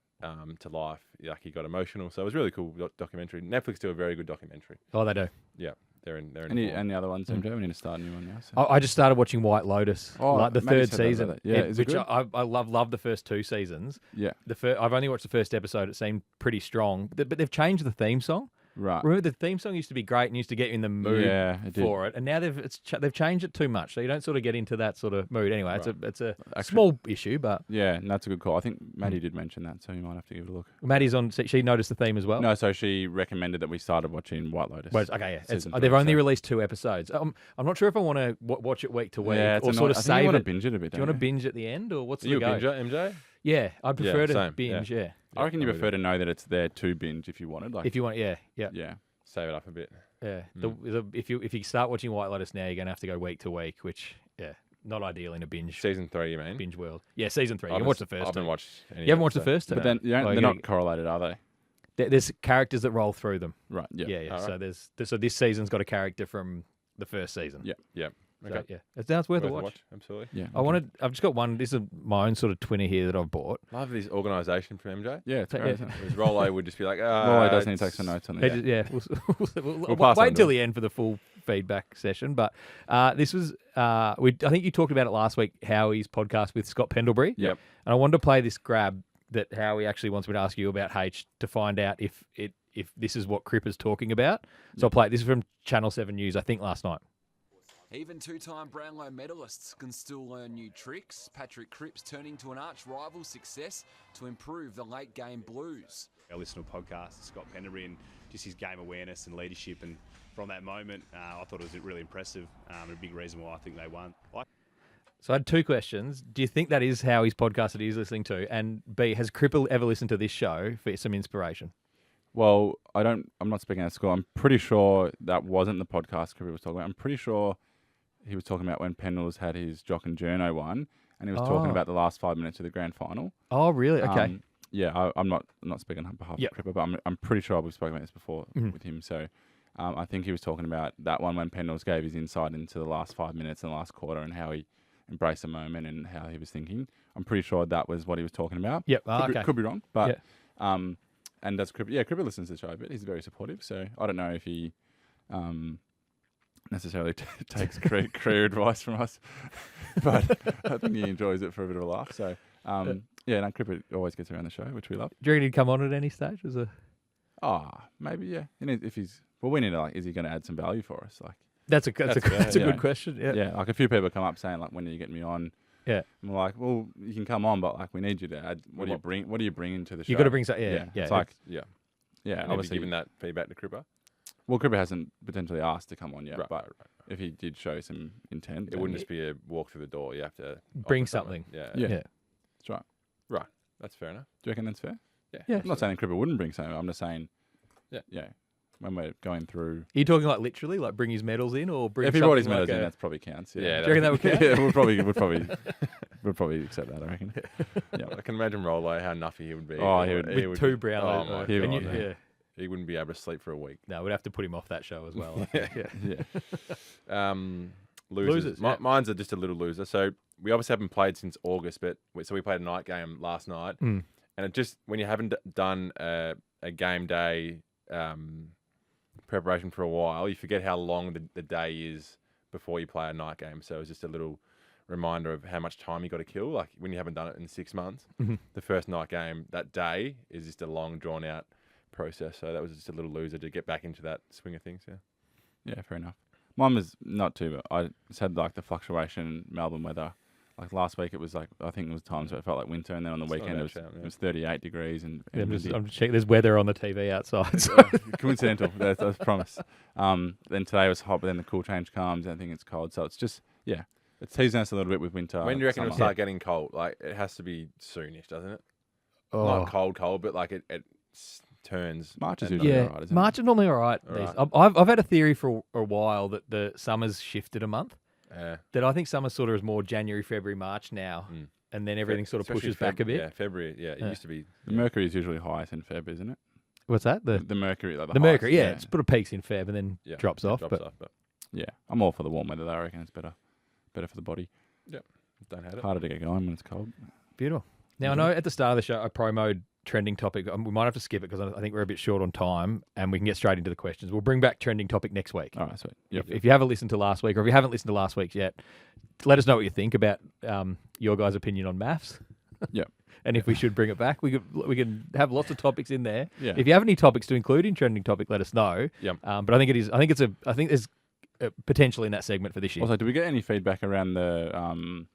S3: to life. Like he got emotional. So it was a really cool documentary. Netflix do a very good documentary.
S2: Oh, they do.
S3: Yeah, they're in.
S1: Any other ones, MJ? We need to start a new one now. So.
S2: I just started watching White Lotus, like the
S1: Maddie
S2: third
S1: said that
S2: season.
S1: about it. Yeah, is it
S2: which
S1: good?
S2: I love the first 2 seasons.
S1: Yeah,
S2: I've only watched the first episode. It seemed pretty strong, but they've changed the theme song.
S1: right.
S2: Remember, the theme song used to be great and used to get you in the mood
S1: Yeah, it did.
S2: for it, and now they've changed it too much, so you don't sort of get into that sort of mood. Anyway,
S1: Right.
S2: it's a
S1: Actually-
S2: small issue, but
S1: Yeah, and that's a good call. I think Maddie did mention that, so you might have to give it a look.
S2: Maddie's on. She noticed the theme as well.
S1: No, so she recommended that we started watching White Lotus.
S2: Well, okay, yeah.
S1: season
S2: They've
S1: 3,
S2: only
S1: so-
S2: released 2 episodes. I'm not sure if I want to watch it week to week
S1: Yeah, it's
S2: or sort of
S1: I think
S2: save
S1: you want
S2: it.
S1: to binge it a bit.
S2: Do you want to binge at the end, or what's
S3: Are you
S2: the
S3: a
S2: go?
S3: binger, MJ?
S2: Yeah, I'd prefer to
S3: same,
S2: binge. Yeah,
S1: I reckon you
S3: probably
S1: prefer to know that it's there to binge if you wanted. Like,
S2: if you want, yeah.
S1: yeah.
S3: Save it up a bit.
S2: If you start watching White Lotus now, you're gonna have to go week to week, which not ideal in a binge
S3: Season 3, you mean?
S2: binge world. Yeah, season 3. You
S3: I
S2: can watch the first.
S3: I haven't
S2: 2.
S3: watched any
S2: You haven't
S3: yet,
S2: watched the
S3: so-
S2: first 2?
S1: But then
S2: Well,
S1: they're
S2: you
S1: not
S2: gotta-
S1: correlated, are they?
S2: There's characters that roll through them.
S1: Right. Yeah.
S2: Yeah.
S3: Alright.
S2: So this season's got a character from the first season.
S1: Yeah.
S3: Yeah.
S2: So,
S3: Okay.
S2: yeah, it's worth a watch.
S3: Absolutely.
S1: Yeah.
S2: I've just got one. This is my own sort of twinner here that I've bought.
S3: Love this organisation from MJ.
S1: Yeah, it's
S2: Yeah.
S1: great. Isn't it?
S3: Whereas Rollo would just be like,
S1: Well, he doesn't need to take some notes on
S2: Hey,
S1: it.
S2: yeah, we'll
S3: pass on
S2: wait
S3: to
S2: until
S3: it.
S2: the end for the full feedback session. But this was, I think you talked about it last week, Howie's podcast with Scott Pendlebury.
S1: Yep.
S2: And I wanted to play this grab that Howie actually wants me to ask you about H to find out if this is what Cripper's talking about. So I'll play it. This is from Channel 7 News, I think, last night.
S10: Even 2-time Brownlow medalists can still learn new tricks. Patrick Cripps turning to an arch rival success to improve the late game blues.
S11: I listened to a podcast, Scott Pendlebury, and just his game awareness and leadership. And from that moment, I thought it was really impressive and a big reason why I think they won.
S2: So I had 2 questions. Do you think that is Howie's podcast that he's listening to? And B, has Cripper ever listened to this show for some inspiration?
S1: Well, I'm not speaking out of school. I'm pretty sure that wasn't the podcast Cripper was talking about. I'm pretty sure he was talking about when Penrils had his Jock and Journo one, and he was talking about the last 5 minutes of the grand final.
S2: Oh, really? Okay.
S1: I'm not speaking on behalf of Cripper, but I'm pretty sure we've spoken about this before with him. So I think he was talking about that one when Penrils gave his insight into the last 5 minutes and the last quarter and how he embraced the moment and how he was thinking. I'm pretty sure that was what he was talking about.
S2: Yep.
S1: Could be wrong, but and does Cripper? Yeah, Cripper listens to the show a bit. He's very supportive. So I don't know if he necessarily takes career advice from us, but I think he enjoys it for a bit of a laugh. So Cripper always gets around the show, which we love.
S2: Do you reckon he'd come on at any stage?
S1: Maybe, yeah. If he's we need to is he going to add some value for us? Like
S2: that's a good question. Yeah.
S1: Yeah. Like a few people come up saying like, when are you getting me on?
S2: Yeah.
S1: And we're like, well, you can come on, but like we need you to add. What do you bring into the show?
S2: You got to bring something. Yeah.
S1: It's like
S3: yeah.
S1: Obviously,
S3: giving that feedback to Cripper.
S1: Well, Cripper hasn't potentially asked to come on yet,
S3: Right.
S1: if he did show some intent,
S3: It wouldn't just be a walk through the door. You have to
S2: bring
S3: offer
S2: something.
S3: Yeah.
S1: That's right.
S3: Right. That's fair enough.
S1: Do you reckon that's fair?
S3: Yeah.
S1: I'm not saying Cripper wouldn't bring something. I'm just saying,
S3: Yeah.
S1: when we're going through.
S2: Are you talking like literally, like bring his medals in, or bring?
S1: If he brought his medals in, that probably counts. Yeah.
S2: Do you reckon that would count?
S1: Yeah, we'd probably accept that. I reckon.
S3: Yeah. I can imagine Rollo how nuffy he would be.
S1: Oh, he would
S2: with two Brownlows.
S3: Oh, my
S1: he
S3: God.
S1: would,
S2: Yeah.
S3: He wouldn't be able to sleep for a week.
S2: No, we'd have to put him off that show as well. I think.
S1: Yeah.
S3: Losers.
S2: Yeah.
S3: Mine's just a little loser. So we obviously haven't played since August, but we played a night game last night, and it just when you haven't done a game day preparation for a while, you forget how long the day is before you play a night game. So it's just a little reminder of how much time you got to kill. Like when you haven't done it in 6 months, the first night game that day is just a long, drawn out process. So that was just a little loser to get back into that swing of things.
S1: Yeah, fair enough. Mine was not too, but I just had like the fluctuation in Melbourne weather. Like last week, it was like I think it was times where it felt like winter, and then on the weekend it was 38 degrees and
S2: I'm just checking. There's weather on the TV outside. So.
S1: Coincidental. That's a promise. Then today was hot, but then the cool change comes, and I think it's cold. So it's just it's teasing us a little bit with winter.
S3: When do you reckon
S1: summer.
S3: it'll start getting cold? Like it has to be soonish, doesn't it? Not cold, but like it turns.
S1: March is usually all right, isn't
S2: March is normally all right. I've had a theory for a while that the summer's shifted a month. That I think summer sort of is more January, February, March now, and then everything sort of pushes back a bit.
S3: Yeah, February. Yeah, it used to be.
S1: The mercury is usually highest in Feb, isn't it?
S2: What's that? The
S1: mercury, like
S2: the mercury. Yeah, it's sort of peaks in Feb and then drops off.
S3: But
S1: yeah, I'm all for the warm weather though. I reckon it's better for the body.
S3: Yeah, don't hate it.
S1: Harder to get going when it's cold.
S2: Beautiful. Now I know at the start of the show I promoted trending topic. We might have to skip it because I think we're a bit short on time, and we can get straight into the questions. We'll bring back trending topic next week.
S1: All right, sweet. Yep.
S2: If you haven't listened to last week, or if you haven't listened to last week's yet, let us know what you think about your guys' opinion on maths.
S1: Yep.
S2: And if we should bring it back, we can have lots of topics in there.
S1: Yeah.
S2: If you have any topics to include in trending topic, let us know.
S3: Yep.
S2: But I think there's potential in that segment for this year.
S1: Also, did we get any feedback around the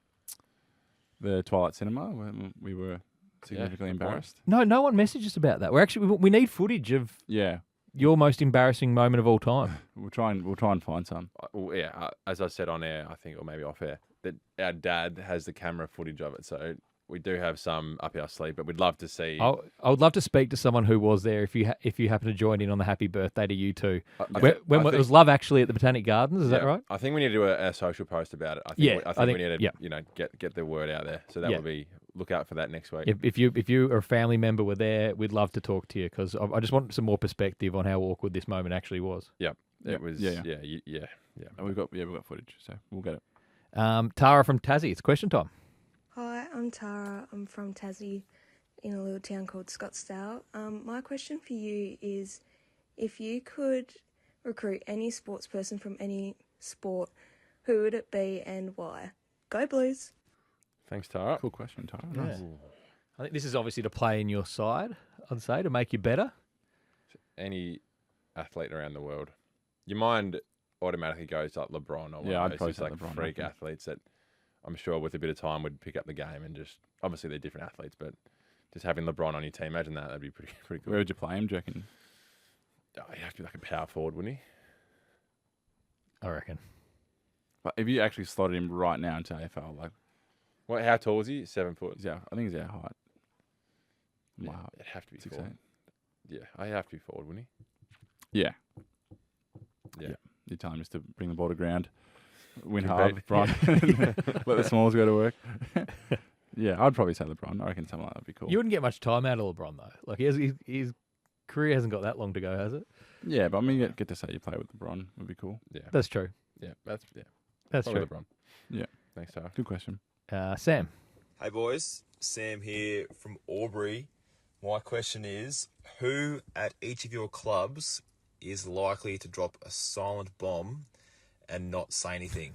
S1: Twilight Cinema when we were significantly embarrassed?
S2: No one messaged us about that. We need footage of your most embarrassing moment of all time.
S1: We'll try and find some.
S3: Well, yeah, as I said on air, I think, or maybe off air, that our dad has the camera footage of it. So we do have some up our sleeve, but we'd love to see.
S2: I would love to speak to someone who was there. If you happen to join in on the happy birthday to you too. It was Love Actually at the Botanic Gardens. Is that right?
S3: I think we need to do a social post about it. I think we need to get the word out there. So that would be look out for that next week.
S2: If you or a family member were there, we'd love to talk to you because I just want some more perspective on how awkward this moment actually was.
S3: Yep. It was. Yeah.
S1: And we've got footage, so we'll get it.
S2: Tara from Tassie, it's question time.
S12: Hi, I'm Tara. I'm from Tassie in a little town called Scottsdale. My question for you is, if you could recruit any sports person from any sport, who would it be and why? Go Blues.
S3: Thanks, Tara.
S1: Cool question, Tara.
S2: Yeah.
S1: Nice.
S2: I think this is obviously to play in your side, I'd say, to make you better.
S3: Any athlete around the world. Your mind automatically goes like LeBron or
S1: I'd probably
S3: just like
S1: LeBron,
S3: freak athletes that I'm sure with a bit of time would pick up the game and just obviously they're different athletes, but just having LeBron on your team, imagine that'd be pretty cool.
S1: Where would you play him, do you reckon?
S3: Oh, he'd have to be like a power forward, wouldn't he?
S2: I reckon.
S1: But if you actually slotted him right now into AFL, like,
S3: what? How tall is he? 7 foot.
S1: Yeah, I think he's our height.
S3: Yeah, it'd have to be
S1: 6'8".
S3: forward. Yeah, I'd have to be forward, wouldn't
S1: he? Yeah.
S3: Yeah.
S1: You tell him just to bring the ball to ground. win
S3: Compete.
S1: hard, Bron. Let the smalls go to work. Yeah, I'd probably say LeBron. I reckon something like that would be cool.
S2: You wouldn't get much time out of LeBron, though. Like, his career hasn't got that long to go, has it?
S1: Yeah, but I mean, you get to say you play with LeBron would be cool.
S3: Yeah,
S2: That's true.
S3: that's
S2: true.
S3: probably LeBron.
S1: Yeah.
S3: Thanks, Sarah.
S1: Good question.
S2: Sam.
S13: Hey boys, Sam here from Albury. My question is, who at each of your clubs is likely to drop a silent bomb and not say anything?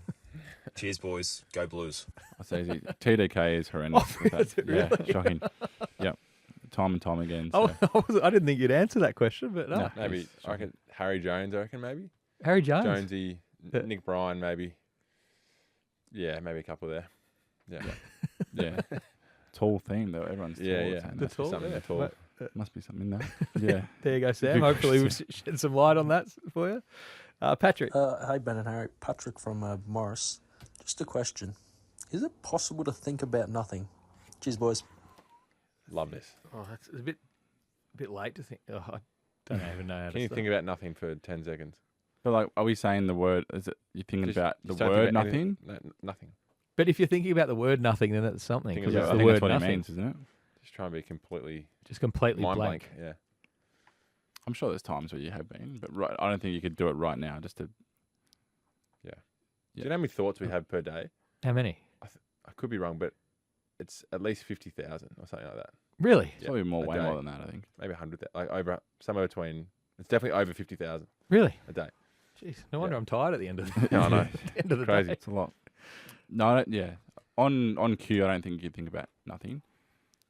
S13: Cheers, boys. Go Blues.
S1: I'd say easy. TDK is horrendous. with that.
S2: is it really?
S1: Yeah, shocking. Yep. Time and time again. So.
S2: I didn't think you'd answer that question, but no.
S1: No.
S3: Maybe
S1: He's
S3: I reckon Harry Jones. I reckon maybe
S2: Harry Jones.
S3: Jonesy, Nick Bryan, maybe. Yeah, maybe a couple there. Yeah,
S1: Yeah. Tall theme though. Everyone's tall.
S3: yeah.
S1: saying
S2: The
S1: that.
S2: tall,
S3: something
S2: yeah.
S3: tall.
S1: Must be something in there. Yeah.
S2: There you go, Sam.
S1: Good
S2: Hopefully we've
S1: question.
S2: shed some light on that for you. Patrick.
S14: Hey, Ben and Harry. Patrick from Morris. Just a question. Is it possible to think about nothing? Cheers, boys.
S3: Love this.
S2: Oh, it's a bit late to think. Oh, I don't even know how
S3: Can
S2: to
S3: you
S2: start.
S3: think about nothing for 10 seconds?
S1: But like, are we saying the word? Is it you thinking
S3: Just-
S1: about the
S3: just don't
S1: word
S3: think about
S1: nothing?
S3: anything. No, nothing.
S2: But if you're thinking about the word nothing, then that's something.
S3: Think
S2: Because
S3: about
S2: it's
S1: I
S2: the
S1: think
S2: word
S1: that's what
S2: nothing.
S1: it means, isn't it?
S3: Just try and be completely
S2: Just completely
S3: mind
S2: blank.
S3: blank. Yeah.
S1: I'm sure there's times where you have been, but I don't think you could do it right now. Just to.
S3: Do you know how many thoughts we have per day?
S2: How many?
S3: I could be wrong, but it's at least 50,000 or something like that.
S2: Really?
S1: It's probably more,
S3: a
S1: way
S3: day.
S1: more than that. I think.
S3: Maybe 100,000. Like over somewhere between. It's definitely over 50,000
S2: Really?
S3: a day.
S2: Jeez, no wonder I'm tired at the end of the,
S3: Yeah, I know.
S2: end of the
S3: Crazy.
S2: day.
S1: It's a lot. No, I don't, yeah. On cue, I don't think you'd think about nothing.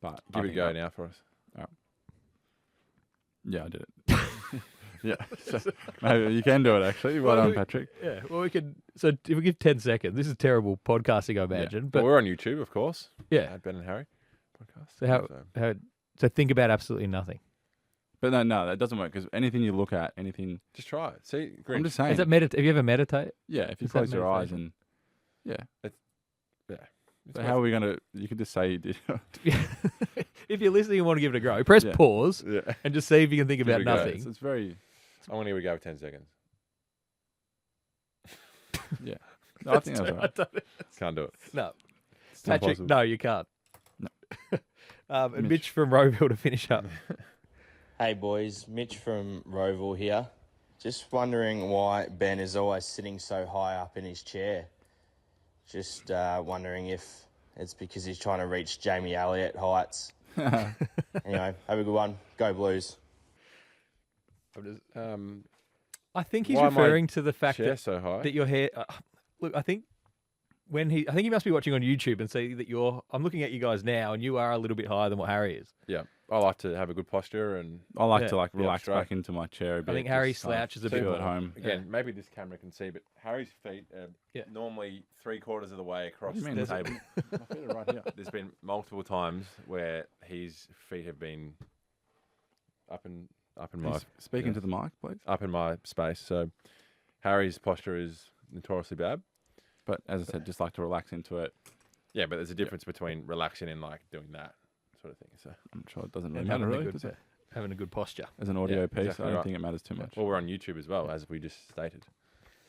S1: But I
S3: Give it a
S1: think
S3: go
S1: I-
S3: now for us.
S1: Yeah, I did it. Yeah, so maybe you can do it actually. Well done, Patrick.
S2: Yeah, well, we could. So if we give 10 seconds, this is terrible podcasting, I imagine.
S3: But
S2: But
S3: we're on YouTube, of course.
S2: yeah,
S3: At Ben and Harry podcast.
S2: so think about absolutely nothing.
S1: But no, that doesn't work because anything you look at, anything.
S3: Just try it. See,
S1: I'm just saying.
S2: Is that have you ever meditated?
S1: yeah, if you
S2: is that
S1: close your eyes
S2: meditation?
S1: and yeah.
S3: yeah.
S1: So how are we gonna? You could just say you did.
S2: If you're listening and want to give it a go, press
S1: Yeah.
S2: pause
S3: Yeah.
S2: and just see if you can think
S3: Give
S2: about
S3: it a go.
S2: nothing.
S1: It's very.
S3: I want to give it a go for 10 seconds.
S1: Yeah. No, I think that's all
S2: I
S1: right.
S2: don't-
S3: Can't do it.
S2: no,
S3: It's not
S2: Patrick,
S3: possible.
S2: no, you can't.
S1: No.
S2: And Mitch from Rowville to finish up.
S15: Hey boys, Mitch from Rowville here. Just wondering why Ben is always sitting so high up in his chair. Just wondering if it's because he's trying to reach Jamie Elliott heights. Anyway, have a good one. Go Blues.
S2: I think he's
S3: Why am I
S2: referring to the fact
S3: chair
S2: that,
S3: so high?
S2: that your hair. Look, I think he must be watching on YouTube and see that I'm looking at you guys now, and you are a little bit higher than what Harry is.
S3: Yeah. I like to have a good posture and
S1: I like
S2: Yeah.
S1: to
S3: Yeah,
S1: relax
S3: straight.
S1: back into my chair a bit.
S2: think Harry
S1: just kind of
S2: slouches a
S1: feel
S2: bit
S1: at
S2: more.
S1: home.
S3: again, maybe this camera can see, but Harry's feet are
S2: Yeah.
S3: normally 3/4 of the way across
S1: What do you mean
S3: the
S1: there's-
S3: table.
S1: My feet are right here.
S3: There's been multiple times where his feet have been up in my
S1: Please speak into the mic, please.
S3: up in my space. So Harry's posture is notoriously bad.
S1: But as I said, just like to relax into it.
S3: Yeah, but there's a difference between relaxing and like doing that sort of thing. So
S1: I'm sure it doesn't really
S2: And
S1: matter,
S2: having,
S1: really,
S2: a
S1: does
S2: good,
S1: it?
S2: having a good posture.
S1: As an audio
S3: Yeah,
S1: piece,
S3: exactly
S1: I don't
S3: right.
S1: think it matters too much.
S3: well, we're on YouTube as well, as we just stated,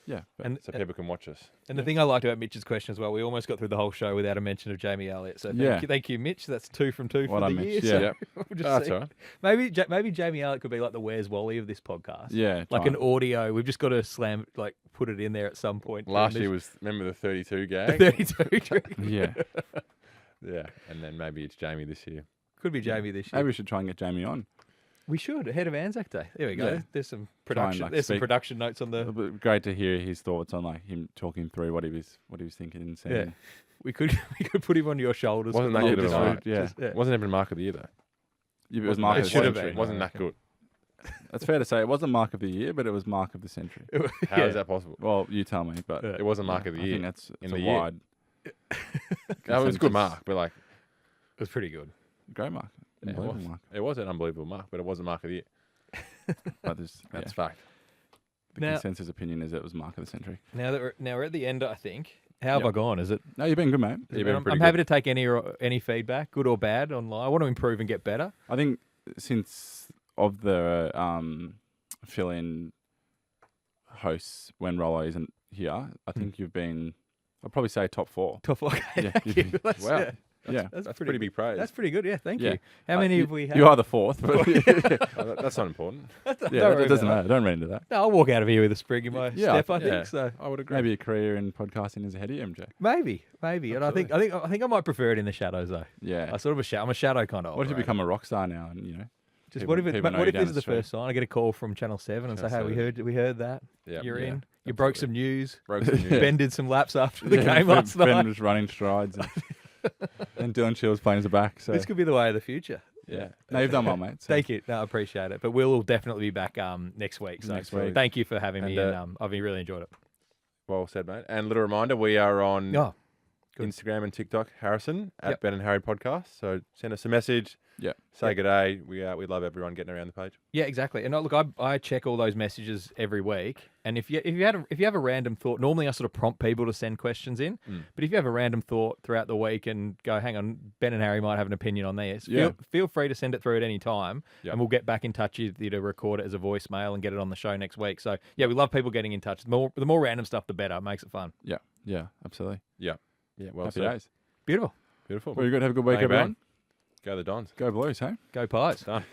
S1: Yeah. But
S2: And
S3: so people can watch us.
S2: And the thing I liked about Mitch's question as well, we almost got through the whole show without a mention of Jamie Elliott. So thank you, Mitch. That's 2 from 2
S1: Well
S2: for the
S1: done,
S2: year.
S1: Mitch.
S2: So
S1: Yeah.
S2: we'll just
S3: That's
S2: see.
S3: all right.
S2: Maybe Jamie Elliott could be like the Where's Wally of this podcast.
S1: yeah.
S2: Like
S1: try
S2: an audio. We've just got to put it in there at some point.
S3: Last
S2: during
S3: year
S2: this-
S3: was, remember the 32
S2: the
S3: gag?
S2: 32.
S1: Yeah.
S3: Yeah, and then maybe it's Jamie this year.
S2: Could be Jamie this year.
S1: Maybe we should try and get Jamie on.
S2: We should ahead of Anzac Day. There we go.
S1: Yeah.
S2: There's some
S1: Try and,
S2: production.
S1: like,
S2: There's some
S1: speak-
S2: production notes on
S1: It'll
S2: the.
S1: be great to hear his thoughts on like him talking through what he was thinking and saying.
S2: Yeah. We could put him on your shoulders.
S3: Wasn't
S2: for
S3: that
S2: the
S3: good of
S2: whole
S3: a
S2: time.
S1: yeah.
S2: Just-
S3: Wasn't even mark of the year though.
S1: Yeah, it was
S3: Wasn't
S1: Mark
S3: that-
S1: of the
S2: should have
S1: Century.
S2: been.
S3: Wasn't that good?
S1: That's fair to say. It wasn't Mark of the Year, but it was Mark of the Century.
S3: How is
S2: Yeah.
S3: that possible?
S1: Well, you tell me, but
S2: Yeah.
S3: It wasn't mark of the
S1: I
S3: year.
S1: think that's
S3: in
S1: a
S3: the year.
S1: wide.
S3: That was a good
S1: consensus.
S3: mark, but like
S2: It was pretty good.
S1: Great mark.
S3: yeah, it
S1: Unbelievable
S3: was.
S1: mark.
S3: It was an unbelievable mark, but it wasn't mark of the year.
S1: But there's,
S3: That's
S1: yeah,
S3: fact.
S1: the
S2: Now-
S1: consensus opinion is it was Mark of the Century.
S2: Now we're at the end, I think. How have
S1: Yep.
S2: I gone? Is it?
S1: No, you've been good, mate.
S3: You've been
S2: I'm
S3: pretty
S2: happy
S3: good.
S2: to take any feedback, good or bad, online. I want to improve and get better.
S1: I think since of the fill-in hosts when Rollo isn't here, I think you've been. I'd probably say top 4.
S2: Top 4.
S1: Yeah,
S2: Thank you. That's,
S3: Wow.
S2: yeah.
S1: Yeah,
S3: That's pretty big praise.
S2: That's pretty good. Yeah, thank
S1: Yeah.
S2: you. How many have we had?
S1: You are the 4th, but
S3: That's not important.
S1: yeah, it doesn't matter. Don't read into that.
S2: No, I'll walk out of here with a sprig in my step. I think so.
S3: I would agree.
S1: Maybe a career in podcasting is ahead of you, MJ.
S2: Maybe, and I think I might prefer it in the shadows though.
S1: Yeah.
S2: I'm a shadow kind of.
S1: What if you become a rock star now and
S2: Just
S1: people-
S2: what if
S1: people know you
S2: this
S1: down
S2: is the
S1: street?
S2: first sign? I get a call from Channel 7 and say, "Hey, we heard that.
S3: Yep.
S2: You're
S1: Yeah,
S2: in. You broke some news.
S3: Broke some news.
S2: Ben did some laps after the
S1: Yeah,
S2: game last
S1: Ben
S2: night.
S1: was running strides. And Dylan Chill's playing as a back. So
S2: This could be the way of the future.
S1: yeah. No, you've done well, mate. So.
S2: Thank you. No, I appreciate it. But we'll definitely be back next week. So
S1: Next week.
S2: thank you for having me,
S3: And,
S2: and I've really enjoyed it.
S3: Well said, mate. And little reminder, we are on
S2: Oh, good.
S3: Instagram and TikTok, Harrison at
S2: Yep.
S3: Ben and Harry Podcast. So send us a message.
S1: Yeah.
S3: Say good day. We love everyone getting around the page.
S2: Yeah, exactly. And look, I check all those messages every week. And if you have a random thought, normally I sort of prompt people to send questions in. But if you have a random thought throughout the week and go, hang on, Ben and Harry might have an opinion on this, feel free to send it through at any time, and we'll get back in touch with you to record it as a voicemail and get it on the show next week. So yeah, we love people getting in touch. The more random stuff, the better. It makes it fun.
S1: Yeah. Yeah. Absolutely.
S3: Yeah. Yeah. Well
S1: Happy
S3: said.
S1: days.
S2: Beautiful.
S3: Beautiful.
S1: Very good. Have a good week,
S3: Bang, bang.
S1: everyone.
S3: Go the Dons.
S1: Go Blues, hey?
S2: Go Pies.
S3: Done.